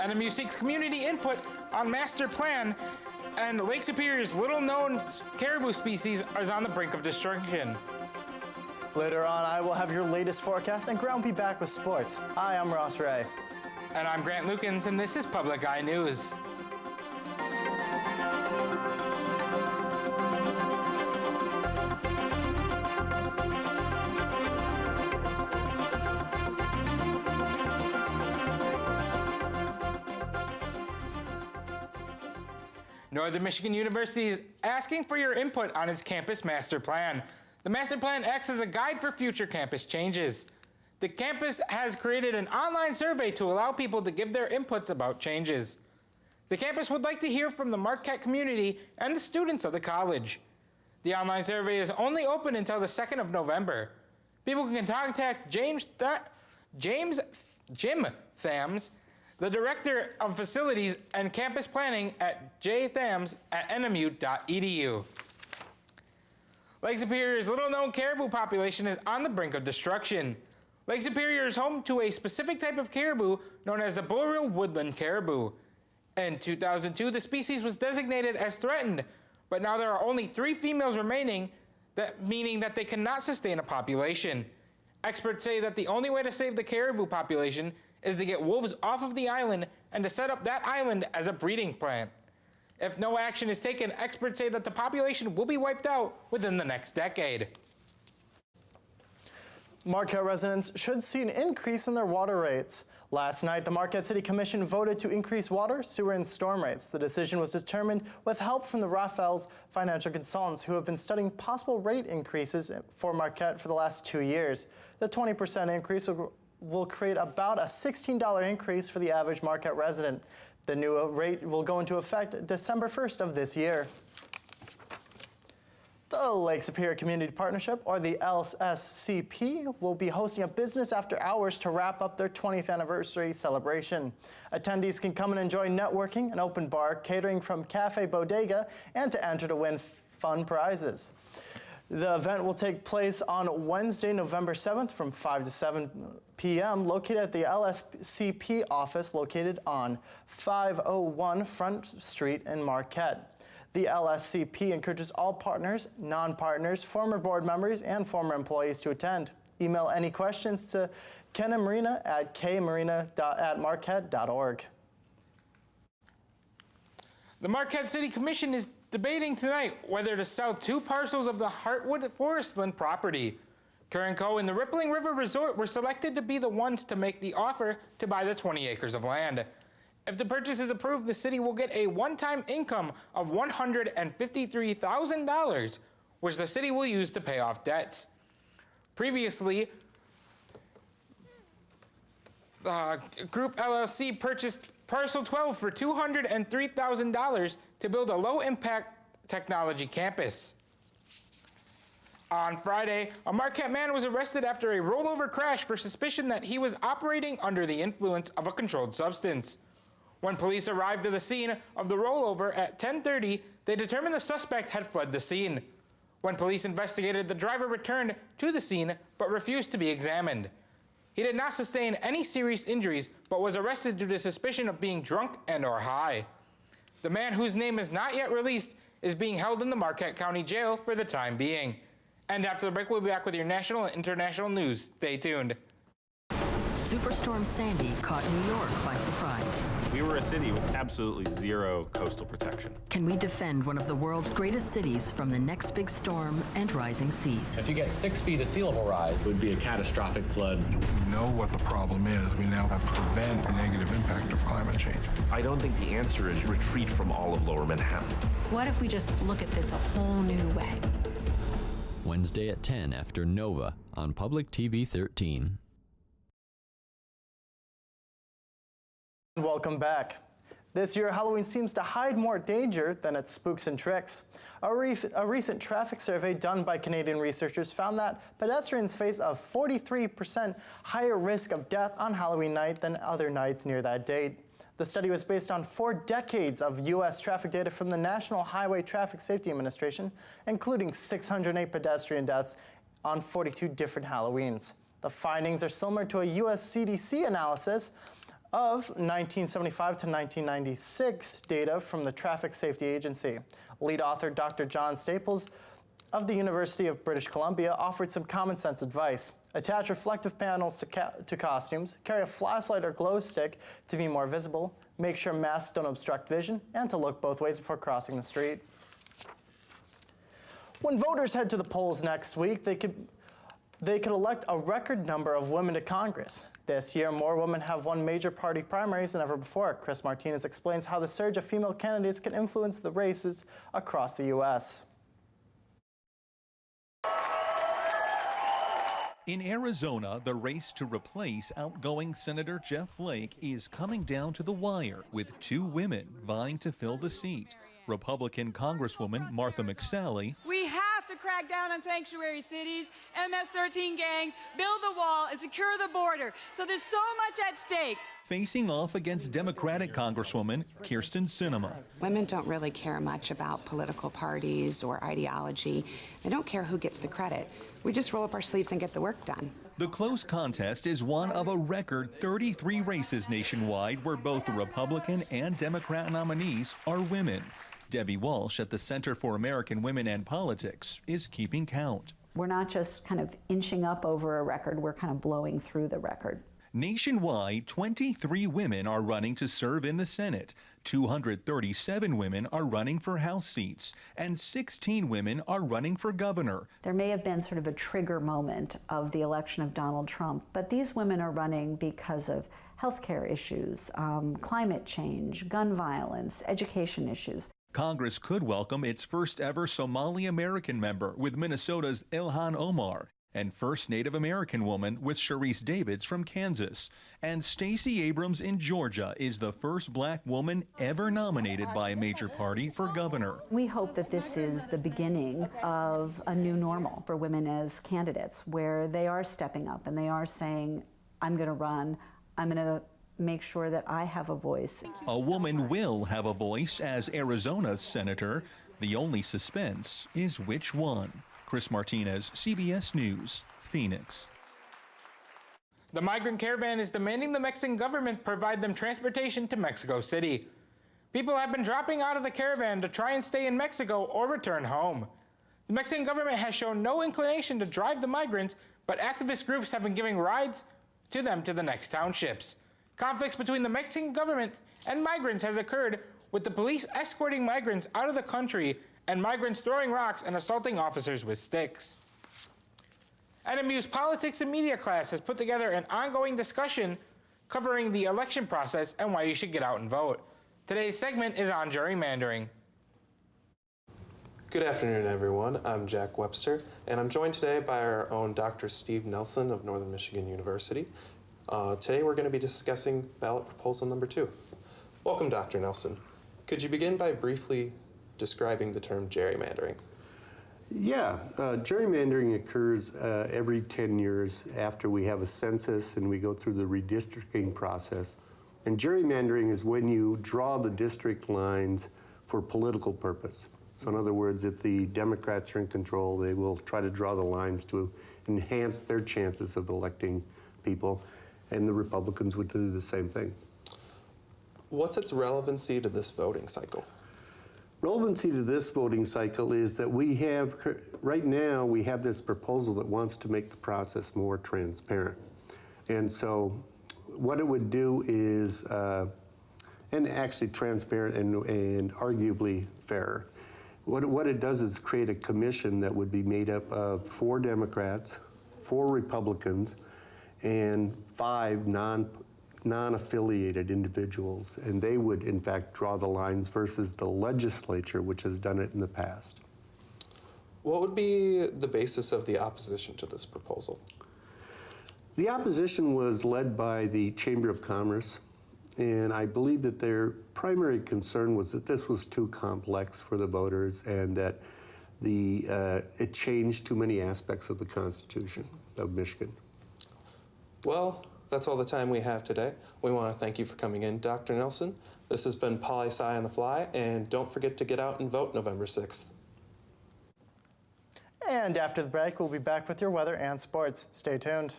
NMU seeks community input on master plan, and Lake Superior's little-known caribou species is on the brink of destruction. Later on, I will have your latest forecast, and Grant will be back with sports. Hi, I'm Ross Ray. And I'm Grant Lukens, and this is Public Eye News. Northern Michigan University is asking for your input on its campus master plan. The master plan acts as a guide for future campus changes. The campus has created an online survey to allow people to give their inputs about changes. The campus would like to hear from the Marquette community and the students of the college. The online survey is only open until the 2nd of November. People can contact Jim Thams, the Director of Facilities and Campus Planning at jthams@nmu.edu. Lake Superior's little-known caribou population is on the brink of destruction. Lake Superior is home to a specific type of caribou known as the boreal woodland caribou. In 2002, the species was designated as threatened, but now there are only 3 females remaining, meaning that they cannot sustain a population. Experts say that the only way to save the caribou population is to get wolves off of the island and to set up that island as a breeding plant. If no action is taken, experts say that the population will be wiped out within the next decade. Marquette residents should see an increase in their water rates. Last night, the Marquette City Commission voted to increase water, sewer, and storm rates. The decision was determined with help from the Raphael's financial consultants who have been studying possible rate increases for Marquette for the last 2 years. The 20% increase will create about a $16 increase for the average Marquette resident. The new rate will go into effect December 1st of this year. The Lake Superior Community Partnership, or the LSCP, will be hosting a business after hours to wrap up their 20th anniversary celebration. Attendees can come and enjoy networking, an open bar, catering from Cafe Bodega, and to enter to win fun prizes. The event will take place on Wednesday, November 7th from 5 to 7 p.m. located at the LSCP office located on 501 Front Street in Marquette. The LSCP encourages all partners, non-partners, former board members, and former employees to attend. Email any questions to kennamarina at kmarina@marquette.org. The Marquette City Commission is debating tonight whether to sell 2 parcels of the Heartwood Forestland property. Kerr & Co. and the Rippling River Resort were selected to be the ones to make the offer to buy the 20 acres of land. If the purchase is approved, the city will get a one-time income of $153,000, which the city will use to pay off debts. Previously, Group LLC purchased Parcel 12 for $203,000 to build a low-impact technology campus. On Friday, a Marquette man was arrested after a rollover crash for suspicion that he was operating under the influence of a controlled substance. When police arrived to the scene of the rollover at 10:30, they determined the suspect had fled the scene. When police investigated, the driver returned to the scene but refused to be examined. He did not sustain any serious injuries but was arrested due to suspicion of being drunk and/or high. The man, whose name is not yet released, is being held in the Marquette County Jail for the time being. And after the break, we'll be back with your national and international news. Stay tuned. Superstorm Sandy caught New York by surprise. We were a city with absolutely zero coastal protection. Can we defend one of the world's greatest cities from the next big storm and rising seas? If you get 6 feet of sea level rise, it would be a catastrophic flood. We know what the problem is. We now have to prevent the negative impact of climate change. I don't think the answer is retreat from all of Lower Manhattan. What if we just look at this a whole new way? Wednesday at 10 after Nova on Public TV 13. Welcome back. This year, Halloween seems to hide more danger than its spooks and tricks. A recent traffic survey done by Canadian researchers found that pedestrians face a 43% higher risk of death on Halloween night than other nights near that date. The study was based on 4 decades of U.S. traffic data from the National Highway Traffic Safety Administration, including 608 pedestrian deaths on 42 different Halloweens. The findings are similar to a U.S. CDC analysis of 1975 to 1996 data from the Traffic Safety Agency. Lead author Dr. John Staples of the University of British Columbia offered some common sense advice. Attach reflective panels to costumes, carry a flashlight or glow stick to be more visible, make sure masks don't obstruct vision, and to look both ways before crossing the street. When voters head to the polls next week, they could elect a record number of women to Congress. This year, more women have won major party primaries than ever before. Chris Martinez explains how the surge of female candidates can influence the races across the U.S. In Arizona, the race to replace outgoing Senator Jeff Flake is coming down to the wire, with two women vying to fill the seat. Republican Congresswoman Martha McSally. We have to crack down on sanctuary cities, MS-13 gangs, build the wall, and secure the border. So there's so much at stake. Facing off against Democratic Congresswoman Kyrsten Sinema. Women don't really care much about political parties or ideology. They don't care who gets the credit. We just roll up our sleeves and get the work done. The close contest is one of a record 33 races nationwide where both the Republican and Democrat nominees are women. Debbie Walsh at the Center for American Women and Politics is keeping count. We're not just kind of inching up over a record, we're kind of blowing through the record. Nationwide, 23 women are running to serve in the Senate, 237 women are running for House seats, and 16 women are running for governor. There may have been sort of a trigger moment of the election of Donald Trump, but these women are running because of healthcare issues, climate change, gun violence, education issues. Congress could welcome its first ever Somali American member with Minnesota's Ilhan Omar, and first Native American woman with Sharice Davids from Kansas. And Stacey Abrams in Georgia is the first black woman ever nominated by a major party for governor. We hope that this is the beginning of a new normal for women as candidates, where they are stepping up and they are saying, I'm going to run, I'm going to make sure that I have a voice. A woman will have a voice as Arizona's senator. The only suspense is which one. Chris Martinez, CBS News, Phoenix. The migrant caravan is demanding the Mexican government provide them transportation to Mexico City. People have been dropping out of the caravan to try and stay in Mexico or return home. The Mexican government has shown no inclination to drive the migrants, but activist groups have been giving rides to them to the next townships. Conflicts between the Mexican government and migrants has occurred, with the police escorting migrants out of the country and migrants throwing rocks and assaulting officers with sticks. NMU's Politics and Media class has put together an ongoing discussion covering the election process and why you should get out and vote. Today's segment is on gerrymandering. Good afternoon, everyone. I'm Jack Webster, and I'm joined today by our own Dr. Steve Nelson of Northern Michigan University. Today we're going to be discussing ballot proposal number 2. Welcome, Dr. Nelson. Could you begin by briefly describing the term gerrymandering? Yeah, gerrymandering occurs every 10 years after we have a census and we go through the redistricting process. And gerrymandering is when you draw the district lines for political purpose. So in other words, if the Democrats are in control, they will try to draw the lines to enhance their chances of electing people, and the Republicans would do the same thing. What's its relevancy to this voting cycle? Relevancy to this voting cycle is that we have, right now, we have this proposal that wants to make the process more transparent. And so what it would do is, and actually transparent and arguably fairer. What it does is create a commission that would be made up of 4 Democrats, 4 Republicans, and 5 non-affiliated individuals, and they would in fact draw the lines versus the legislature, which has done it in the past. What would be the basis of the opposition to this proposal? The opposition was led by the Chamber of Commerce, and I believe that their primary concern was that this was too complex for the voters and that it changed too many aspects of the Constitution of Michigan. Well, that's all the time we have today. We want to thank you for coming in, Dr. Nelson. This has been Poli-Sci on the Fly, and don't forget to get out and vote November 6th. And after the break, we'll be back with your weather and sports. Stay tuned.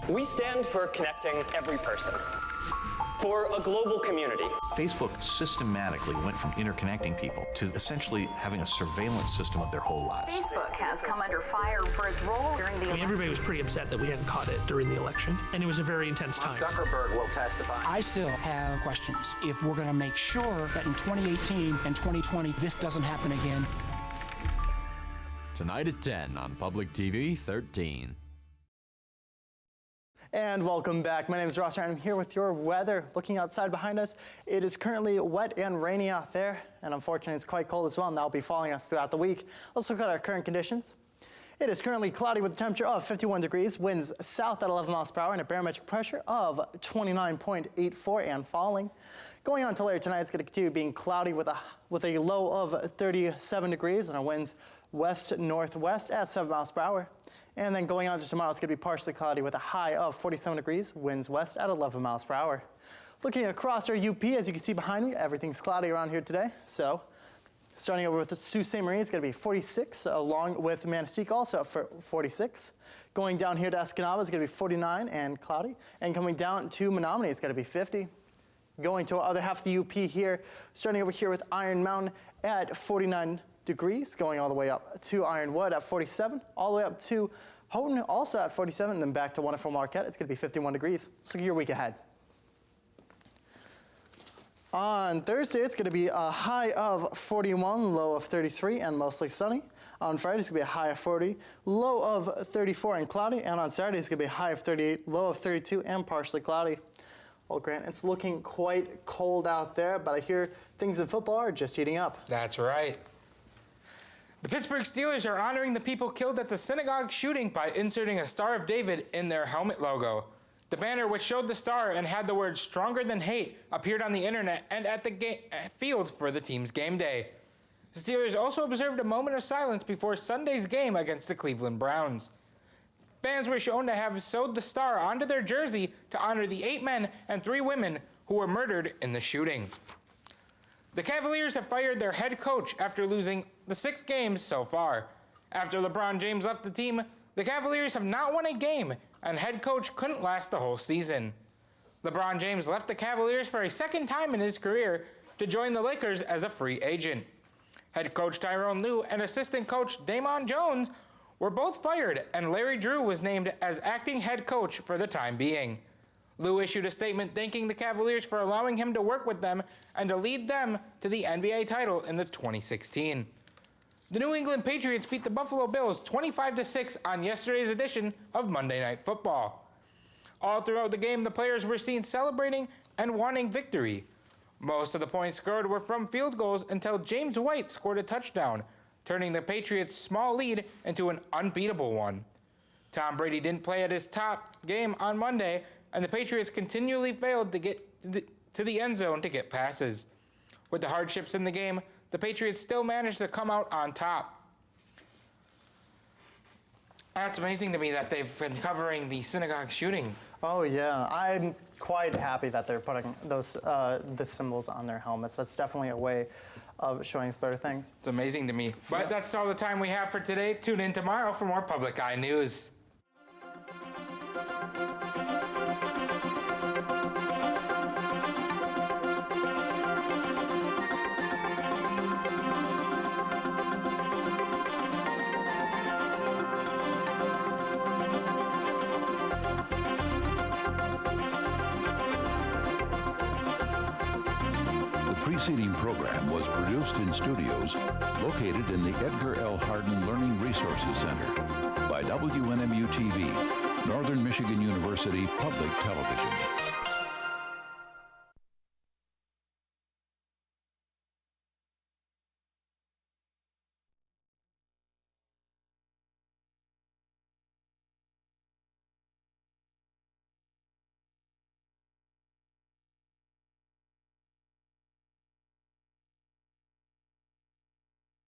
We stand for connecting every person, for a global community. Facebook systematically went from interconnecting people to essentially having a surveillance system of their whole lives. Facebook has come under fire for its role during the election. Everybody was pretty upset that we hadn't caught it during the election, and it was a very intense time. Zuckerberg will testify. I still have questions if we're going to make sure that in 2018 and 2020 this doesn't happen again. Tonight at 10 on Public TV 13. And welcome back. My name is Ross, and I'm here with your weather. Looking outside behind us, it is currently wet and rainy out there, and unfortunately it's quite cold as well, and that'll be following us throughout the week. Let's look at our current conditions. It is currently cloudy with a temperature of 51 degrees, winds south at 11 miles per hour, and a barometric pressure of 29.84 and falling. Going on till later tonight, it's going to continue being cloudy with a low of 37 degrees, and our winds west-northwest at 7 miles per hour. And then going on to tomorrow, it's going to be partially cloudy with a high of 47 degrees, winds west at 11 miles per hour. Looking across our UP, as you can see behind me, everything's cloudy around here today. So starting over with the Sault Ste. Marie, it's going to be 46, along with Manistee also for 46. Going down here to Escanaba, it's going to be 49 and cloudy. And coming down to Menominee, it's going to be 50. Going to our other half of the UP here, starting over here with Iron Mountain at 49 degrees, going all the way up to Ironwood at 47, all the way up to Houghton also at 47, and then back to wonderful Marquette. It's going to be 51 degrees. Let's look at your week ahead. On Thursday, it's going to be a high of 41, low of 33, and mostly sunny. On Friday, it's going to be a high of 40, low of 34 and cloudy. And on Saturday, it's going to be a high of 38, low of 32, and partially cloudy. Well, Grant, it's looking quite cold out there, but I hear things in football are just heating up. That's right. The Pittsburgh Steelers are honoring the people killed at the synagogue shooting by inserting a Star of David in their helmet logo. The banner, which showed the star and had the words "Stronger Than Hate," appeared on the internet and at the field for the team's game day. The Steelers also observed a moment of silence before Sunday's game against the Cleveland Browns. Fans were shown to have sewed the star onto their jersey to honor the 8 men and 3 women who were murdered in the shooting. The Cavaliers have fired their head coach after losing the 6 games so far. After LeBron James left the team, the Cavaliers have not won a game, and head coach couldn't last the whole season. LeBron James left the Cavaliers for a second time in his career to join the Lakers as a free agent. Head coach Tyronn Lue and assistant coach Damon Jones were both fired, and Larry Drew was named as acting head coach for the time being. Lue issued a statement thanking the Cavaliers for allowing him to work with them and to lead them to the NBA title in the 2016. The New England Patriots beat the Buffalo Bills 25-6 on yesterday's edition of Monday Night Football. All throughout the game, the players were seen celebrating and wanting victory. Most of the points scored were from field goals until James White scored a touchdown, turning the Patriots' small lead into an unbeatable one. Tom Brady didn't play at his top game on Monday, and the Patriots continually failed to get to the end zone to get passes. With the hardships in the game, the Patriots still managed to come out on top. That's amazing to me that they've been covering the synagogue shooting. Oh yeah, I'm quite happy that they're putting those the symbols on their helmets. That's definitely a way of showing us better things. It's amazing to me. But that's all the time we have for today. Tune in tomorrow for more Public Eye News. The preceding program was produced in studios located in the Edgar L. Hardin Learning Resources Center by WNMU-TV, Northern Michigan University Public Television.